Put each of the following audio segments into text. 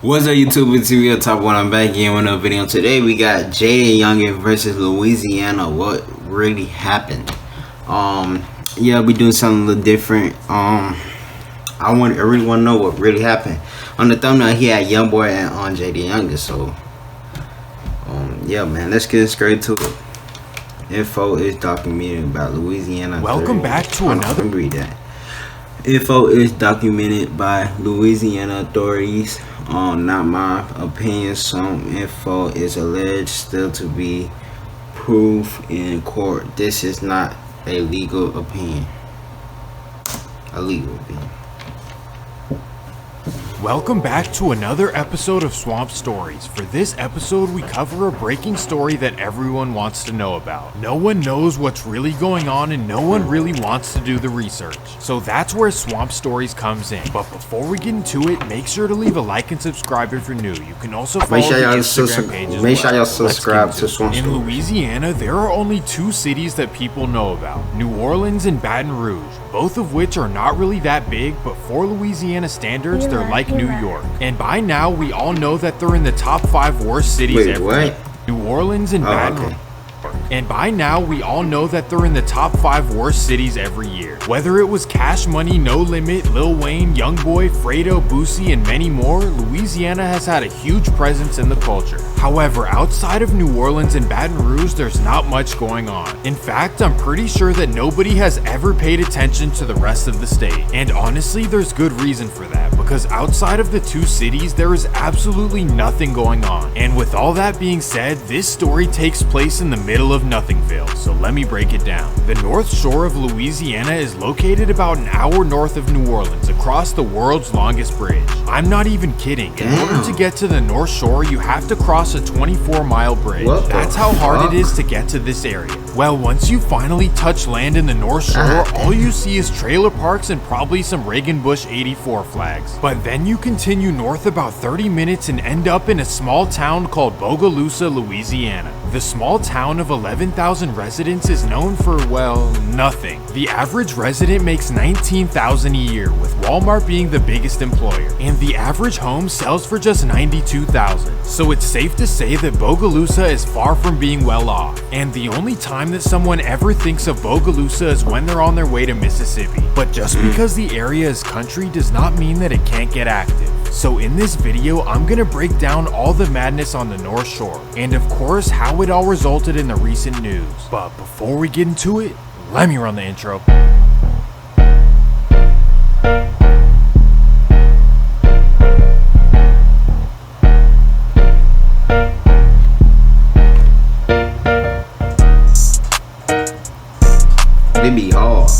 What's up YouTube, it's your top one. I'm back again with another video. Today we got JAYDAYOUNGAN versus Louisiana. What really happened? Yeah, we doing something a little different. I really want to know what really happened. On the thumbnail he had YoungBoy and on JAYDAYOUNGAN. So yeah man, let's get straight to it. Info is documented about Louisiana. Welcome back to another. Read that. Info is documented by Louisiana authorities. Not my opinion. Some info is alleged still to be proved in court. This is not a legal opinion. A legal opinion. Welcome back to another episode of Swamp Stories. For this episode, we cover a breaking story that everyone wants to know about. No one knows what's really going on and no one really wants to do the research. So that's where Swamp Stories comes in. But before we get into it, make sure to leave a like and subscribe if you're new. You can also follow the Instagram page as well. Make sure y'all subscribe to Swamp Stories. In Louisiana, there are only two cities that people know about: New Orleans and Baton Rouge. Both of which are not really that big, but for Louisiana standards, they're like New York. And by now, we all know that they're in the top 5 worst cities ever. What? New Orleans and Baton Rouge. And by now, we all know that they're in the top 5 worst cities every year. Whether it was Cash Money, No Limit, Lil Wayne, YoungBoy, Fredo, Boosie, and many more, Louisiana has had a huge presence in the culture. However, outside of New Orleans and Baton Rouge, there's not much going on. In fact, I'm pretty sure that nobody has ever paid attention to the rest of the state. And honestly, there's good reason for that, because outside of the two cities, there is absolutely nothing going on. And with all that being said, this story takes place in the middle of Nothingville, so let me break it down. The North Shore of Louisiana is located about an hour north of New Orleans, across the world's longest bridge. I'm not even kidding. In order to get to the North Shore, you have to cross a 24-mile bridge. That's how hard it is to get to this area. Well, once you finally touch land in the North Shore, all you see is trailer parks and probably some Reagan Bush 84 flags. But then you continue north about 30 minutes and end up in a small town called Bogalusa, Louisiana. The small town of 11,000 residents is known for, well, nothing. The average resident makes $19,000 a year, with Walmart being the biggest employer, and the average home sells for just $92,000. So it's safe to say that Bogalusa is far from being well off. And the only time that someone ever thinks of Bogalusa is when they're on their way to Mississippi. But just because the area is country does not mean that it can't get active. So in this video, I'm gonna break down all the madness on the North Shore, and of course how it all resulted in the recent news. But before we get into it, let me run the intro. They be hard.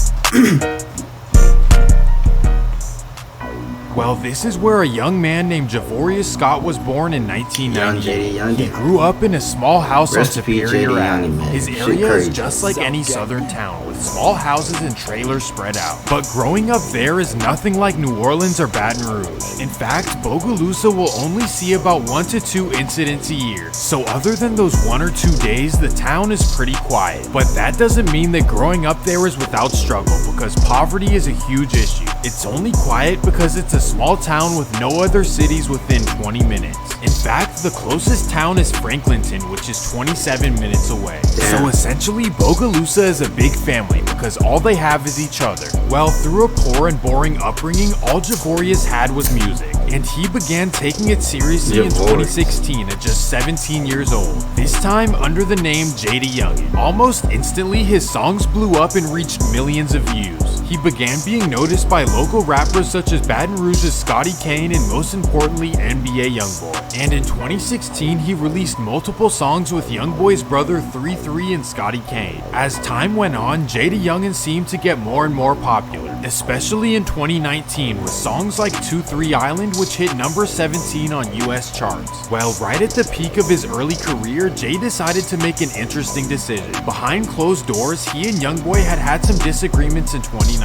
Well, this is where a young man named Javorius Scott was born in 1998. He grew up in a small house on Superior Ave. His area is just like any southern town, with small houses and trailers spread out. But growing up there is nothing like New Orleans or Baton Rouge. In fact, Bogalusa will only see about 1 to 2 incidents a year. So other than those 1 or 2 days, the town is pretty quiet. But that doesn't mean that growing up there is without struggle, because poverty is a huge issue. It's only quiet because it's a small town with no other cities within 20 minutes. In fact, the closest town is Franklinton, which is 27 minutes away. So essentially, Bogalusa is a big family because all they have is each other. Well, through a poor and boring upbringing, all Javorius had was music, and he began taking it seriously in 2016 at just 17 years old. This time under the name JAYDAYOUNGAN. Almost instantly, his songs blew up and reached millions of views. He began being noticed by local rappers such as Baton Rouge's Scotty Kane and most importantly NBA YoungBoy. And in 2016 he released multiple songs with YoungBoy's brother 33 and Scotty Kane. As time went on, JAYDAYOUNGAN seemed to get more and more popular, especially in 2019 with songs like 2-3 Island, which hit number 17 on US charts. Well, right at the peak of his early career, Jay decided to make an interesting decision. Behind closed doors, he and YoungBoy had some disagreements in 2019.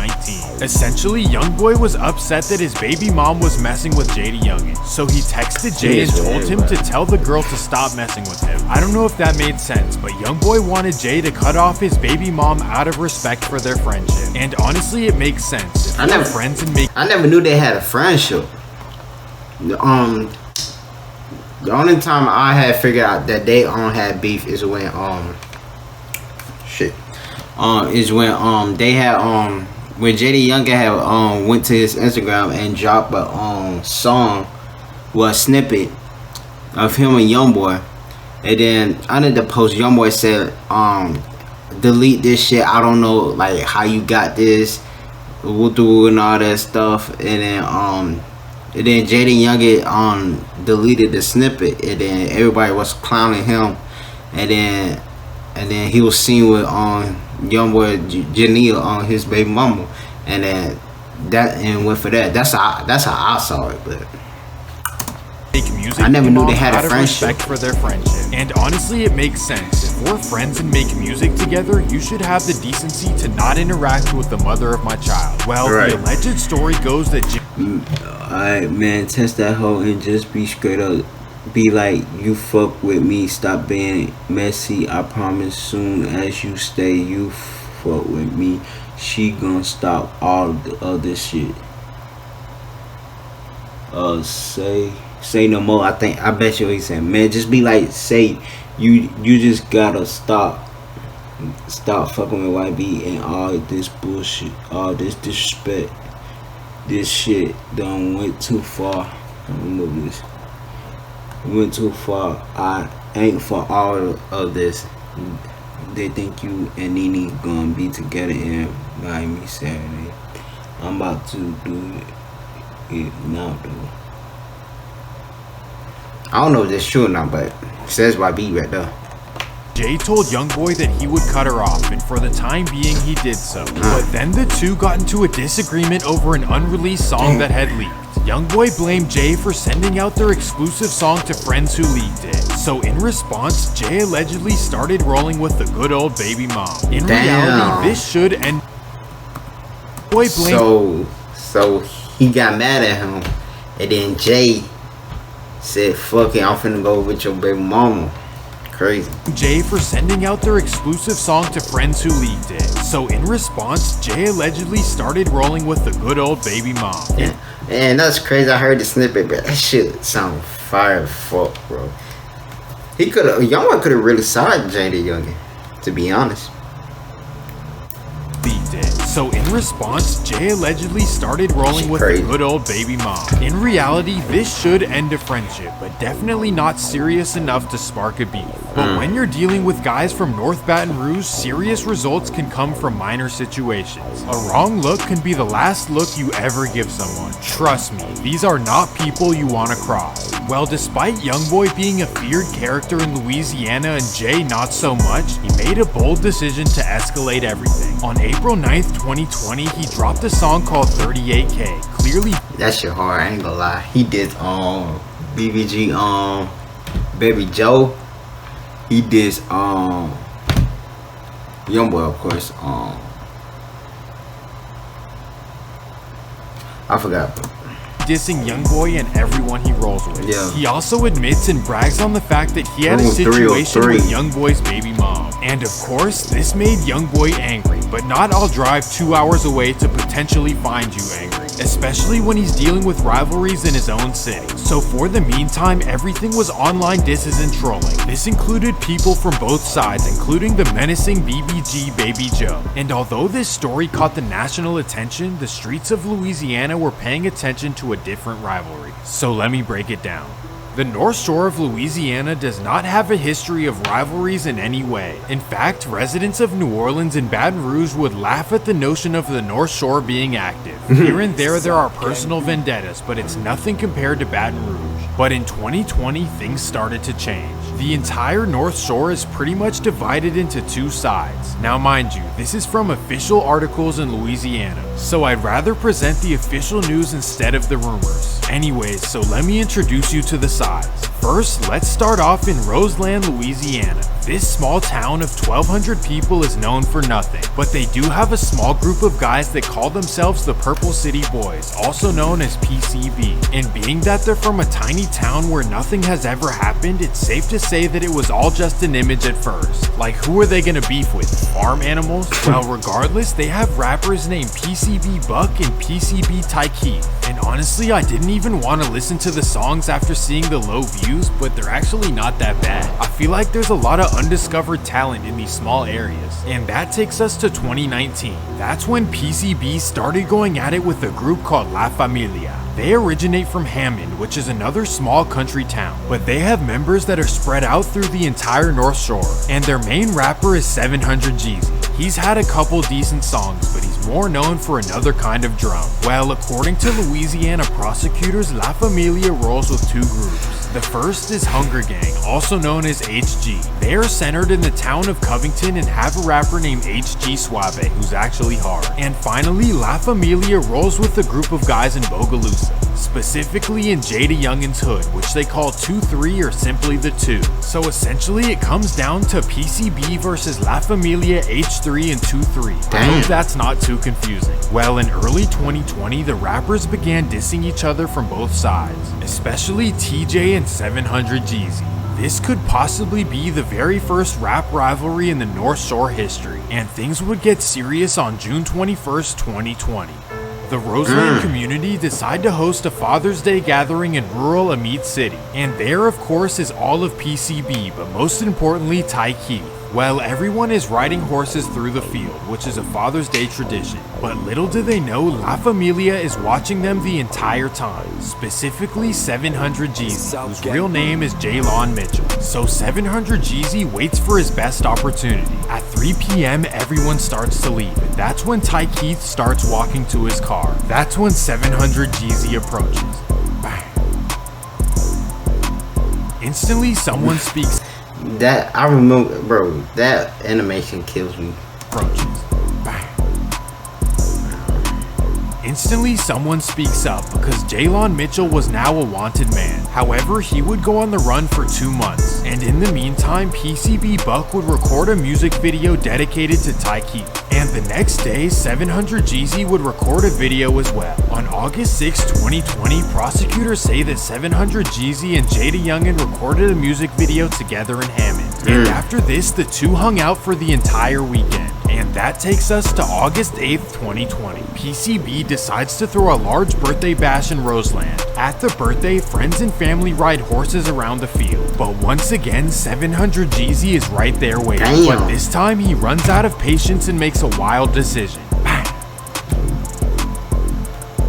Essentially, YoungBoy was upset that his baby mom was messing with JAYDAYOUNGAN, so he texted Jay and told him to tell the girl to stop messing with him. I don't know if that made sense, but YoungBoy wanted Jay to cut off his baby mom out of respect for their friendship. And honestly, it makes sense. If I never knew they had a friendship. The only time I had figured out that they had beef is when they had when JAYDAYOUNGAN had went to his Instagram and dropped a song, well, a snippet of him and YoungBoy, and then under the post YoungBoy said delete this shit, I don't know like how you got this, and all that stuff, and then JAYDAYOUNGAN deleted the snippet, and then everybody was clowning him, and then he was seen with YoungBoy Janelle on his baby mama, and then went for that. That's how I saw it, but I never knew they had a friendship. Respect for their friendship. And honestly, it makes sense. If we're friends and make music together, you should have the decency to not interact with the mother of my child. Well, right. The alleged story goes that alright, man, test that hoe and just be straight up. Be like, you fuck with me, stop being messy. I promise soon as you stay, you fuck with me, she gonna stop all the other shit. Say no more. I bet you what he said, man. Just be like, say you just gotta stop fucking with YB and all this bullshit, all this disrespect. This shit done went too far. I'm gonna remove this. Went too far. I ain't for all of this. They think you and Nene gonna be together and buy me Saturday. I'm about to do it now, though. I don't know if that's true or not, but it says YB right there. Jay told YoungBoy that he would cut her off, and for the time being, he did so. But then the two got into a disagreement over an unreleased song that had leaked. YoungBoy blamed Jay for sending out their exclusive song to friends who leaked it. So in response, Jay allegedly started rolling with the good old baby mom. In reality, this should end. So he got mad at him, and then Jay said, fuck it, I'm finna go with your baby mama. Crazy. Jay for sending out their exclusive song to friends who leaked it. So in response, Jay allegedly started rolling with the good old baby mom. Yeah. And that's crazy. I heard the snippet, but that shit sound fire as fuck, bro. YoungBoy could have really sided JAYDAYOUNGAN, to be honest. So in response, Jay allegedly started rolling with the good old baby mom. In reality, this should end a friendship, but definitely not serious enough to spark a beef. But when you're dealing with guys from North Baton Rouge, serious results can come from minor situations. A wrong look can be the last look you ever give someone. Trust me, these are not people you want to cross. Well, despite YoungBoy being a feared character in Louisiana and Jay not so much, he made a bold decision to escalate everything. On April 9th, 2020, he dropped a song called 38K. Clearly, that shit hard, I ain't gonna lie. He did BBG Baby Joe. He did YoungBoy, of course. I forgot. Dissing YoungBoy and everyone he rolls with. Yeah. He also admits and brags on the fact that he had a situation with YoungBoy's baby mom. And of course, this made YoungBoy angry, but not I'll drive 2 hours away to potentially find you angry, especially when he's dealing with rivalries in his own city. So for the meantime, everything was online disses and trolling. This included people from both sides, including the menacing BBG Baby Joe. And although this story caught the national attention, the streets of Louisiana were paying attention to a different rivalry. So let me break it down. The North Shore of Louisiana does not have a history of rivalries in any way. In fact, residents of New Orleans and Baton Rouge would laugh at the notion of the North Shore being active. Here and there are personal vendettas, but it's nothing compared to Baton Rouge. But in 2020, things started to change. The entire North Shore is pretty much divided into two sides. Now mind you, this is from official articles in Louisiana, so I'd rather present the official news instead of the rumors. Anyways, so let me introduce you to the sides. First, let's start off in Roseland, Louisiana. This small town of 1,200 people is known for nothing, but they do have a small group of guys that call themselves the Purple City Boys, also known as PCB. And being that they're from a tiny town where nothing has ever happened, it's safe to say that it was all just an image at first. Like, who are they gonna beef with? Farm animals? Well, regardless, they have rappers named PCB Buck and PCB Taiki. And honestly, I didn't even want to listen to the songs after seeing the low views, but they're actually not that bad. I feel like there's a lot of undiscovered talent in these small areas. And that takes us to 2019. That's when PCB started going at it with a group called La Familia. They originate from Hammond, which is another small country town, but they have members that are spread out through the entire North Shore, and their main rapper is 700 Jeezy. He's had a couple decent songs, but he's more known for another kind of drum. Well, according to Louisiana prosecutors, La Familia rolls with two groups. The first is Hunger Gang, also known as HG. They are centered in the town of Covington and have a rapper named HG Suave, who's actually hard. And finally, La Familia rolls with a group of guys in Bogalusa, specifically in JAYDAYOUNGAN's hood, which they call 2-3 or simply the 2. So essentially it comes down to PCB versus La Familia H3 and 2-3. I hope that's not too confusing. Well, in early 2020, the rappers began dissing each other from both sides, especially TJ and 700 Jeezy. This could possibly be the very first rap rivalry in the North Shore history, and things would get serious on June 21st, 2020. The Roseland community decide to host a Father's Day gathering in rural Amit City, and there of course is all of PCB, but most importantly Taiki. Well, everyone is riding horses through the field, which is a Father's Day tradition, but little do they know La Familia is watching them the entire time, specifically 700 Jeezy, whose real name is Jaylon Mitchell. So 700 Jeezy waits for his best opportunity. At 3 p.m. everyone starts to leave, and that's when Ty Keith starts walking to his car. That's when 700 Jeezy approaches. Bang. Instantly someone speaks. That I remember, bro. That animation kills me. Approaches. Bang. Instantly, someone speaks up because Jaylon Mitchell was now a wanted man. However, he would go on the run for 2 months, and in the meantime, PCB Buck would record a music video dedicated to Taiki. And the next day, 700 Jeezy would record a video as well. On August 6, 2020, prosecutors say that 700 Jeezy and JAYDAYOUNGAN recorded a music video together in Hammond. And after this, the two hung out for the entire weekend. And that takes us to August 8th, 2020. PCB decides to throw a large birthday bash in Roseland. At the birthday, friends and family ride horses around the field. But once again, 700 Jeezy is right there waiting. Damn. But this time, he runs out of patience and makes a wild decision.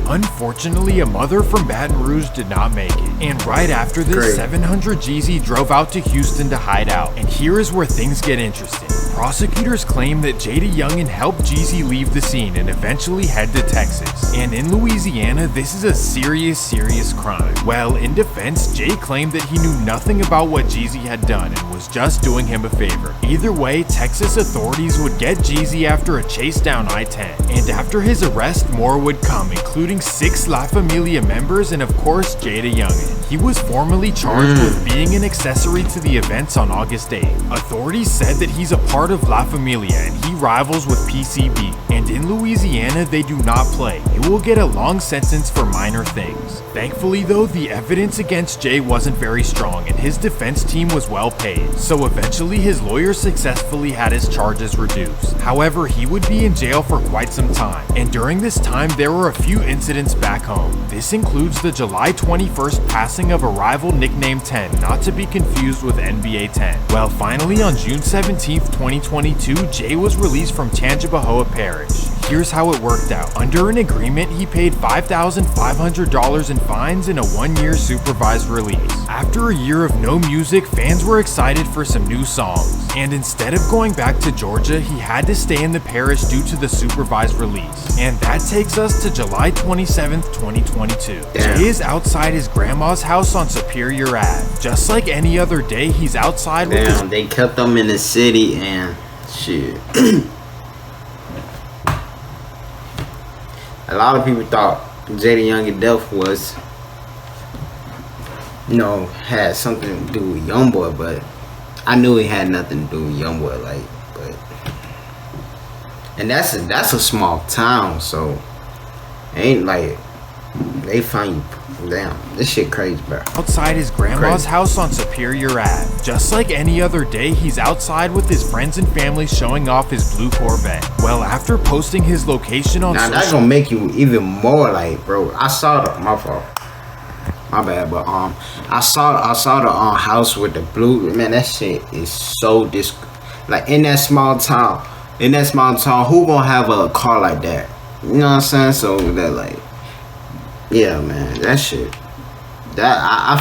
Unfortunately, a mother from Baton Rouge did not make it. And right after this, 700 Jeezy drove out to Houston to hide out. And here is where things get interesting. Prosecutors claim that JAYDAYOUNGAN helped Jeezy leave the scene and eventually head to Texas. And in Louisiana, this is a serious crime. Well, in defense, Jay claimed that he knew nothing about what Jeezy had done and was just doing him a favor. Either way, Texas authorities would get Jeezy after a chase down I-10. And after his arrest, more would come, including 6 La Familia members and of course JAYDAYOUNGAN. He was formally charged with being an accessory to the events on August 8th. Authorities said that he's a part of La Familia and he rivals with PCB. And in Louisiana, they do not play. You will get a long sentence for minor things. Thankfully though, the evidence against Jay wasn't very strong and his defense team was well paid. So eventually his lawyer successfully had his charges reduced. However, he would be in jail for quite some time. And during this time, there were a few incidents back home. This includes the July 21st passing of a rival nicknamed 10, not to be confused with NBA 10. Well, finally on June 17th, 2022, Jay was released from Tangipahoa Parish. Here's how it worked out. Under an agreement, he paid $5,500 in fines and a 1-year supervised release. After a year of no music, fans were excited for some new songs. And instead of going back to Georgia, he had to stay in the parish due to the supervised release. And that takes us to July 27th, 2022. Jay is outside his grandma's house on Superior Ave. Just like any other day, he's outside with his... They kept him in the city and shit. A lot of people thought JAYDAYOUNGAN death was, had something to do with YoungBoy, but I knew he had nothing to do with YoungBoy, like, but and that's a small town, so it ain't like they find you. Damn, this shit crazy, bro. Outside his grandma's house on Superior Ave. Just like any other day, he's outside with his friends and family showing off his blue Corvette. Well, after posting his location on now that's gonna make you even more like, bro. I saw the my fault. My bad, but I saw the house with the blue. Man, that shit is so like in that small town. In that small town, who gonna have a car like that? You know what I'm saying? So that like, yeah, man, that shit. That I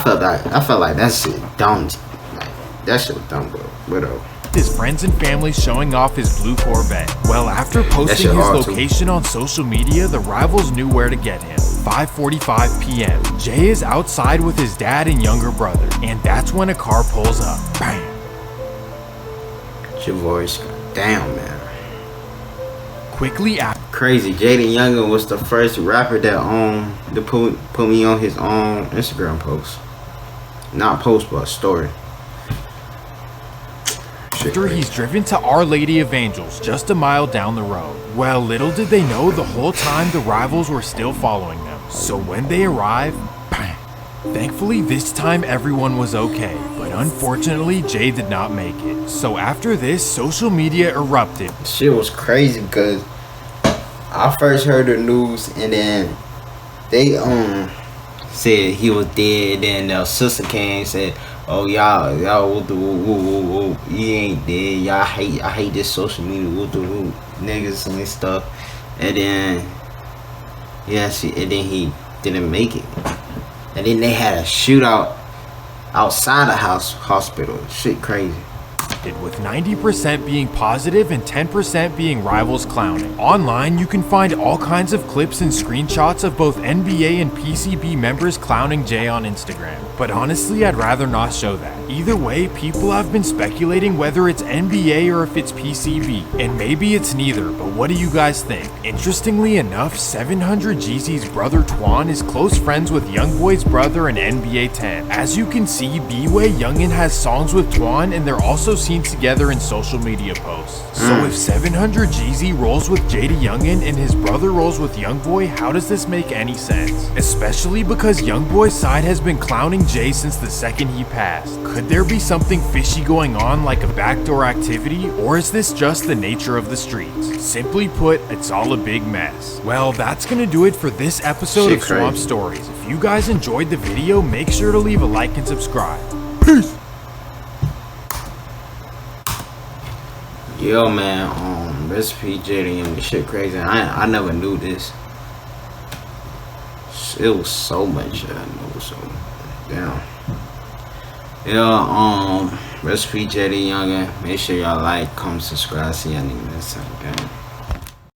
felt like that shit dumb. Like that shit was dumb, bro. Whatever. His friends and family showing off his blue Corvette. Well, after posting his location on social media, the rivals knew where to get him. 5:45 p.m. Jay is outside with his dad and younger brother, and that's when a car pulls up. Bam! Your voice, damn, man. Quickly after, crazy. JAYDAYOUNGAN was the first rapper that to put me on his own Instagram post, not post but story. After he's driven to Our Lady of Angels, just a mile down the road. Well, little did they know the whole time the rivals were still following them. So when they arrive, bang! Thankfully, this time everyone was okay, but unfortunately, Jay did not make it. So after this, social media erupted. Shit was crazy because I first heard the news and then they said he was dead. Then their sister came and said, "Oh y'all, he ain't dead. Y'all I hate this social media, niggas and stuff." And then and then he didn't make it. And then they had a shootout outside the hospital. Shit crazy. With 90% being positive and 10% being rivals clowning. Online, you can find all kinds of clips and screenshots of both NBA and PCB members clowning Jay on Instagram. But honestly, I'd rather not show that. Either way, people have been speculating whether it's NBA or if it's PCB. And maybe it's neither, but what do you guys think? Interestingly enough, 700 Jeezy's brother Twan is close friends with YoungBoy's brother in NBA 10. As you can see, B-Way Youngin has songs with Twan and they're also seen together in social media posts. So if 700 Jeezy rolls with JAYDAYOUNGAN and his brother rolls with YoungBoy, how does this make any sense? Especially because YoungBoy's side has been clowning Jay since the second he passed. Could there be something fishy going on, like a backdoor activity, or is this just the nature of the streets? Simply put, it's all a big mess. Well, that's gonna do it for this episode of Swamp Stories. If you guys enjoyed the video, make sure to leave a like and subscribe. Peace! Yo, man, recipe JAYDAYOUNGAN, shit crazy. I never knew this. It was so much I know, so damn. Yeah, recipe JAYDAYOUNGAN. Make sure y'all like, comment, subscribe. See y'all niggas next time, gang.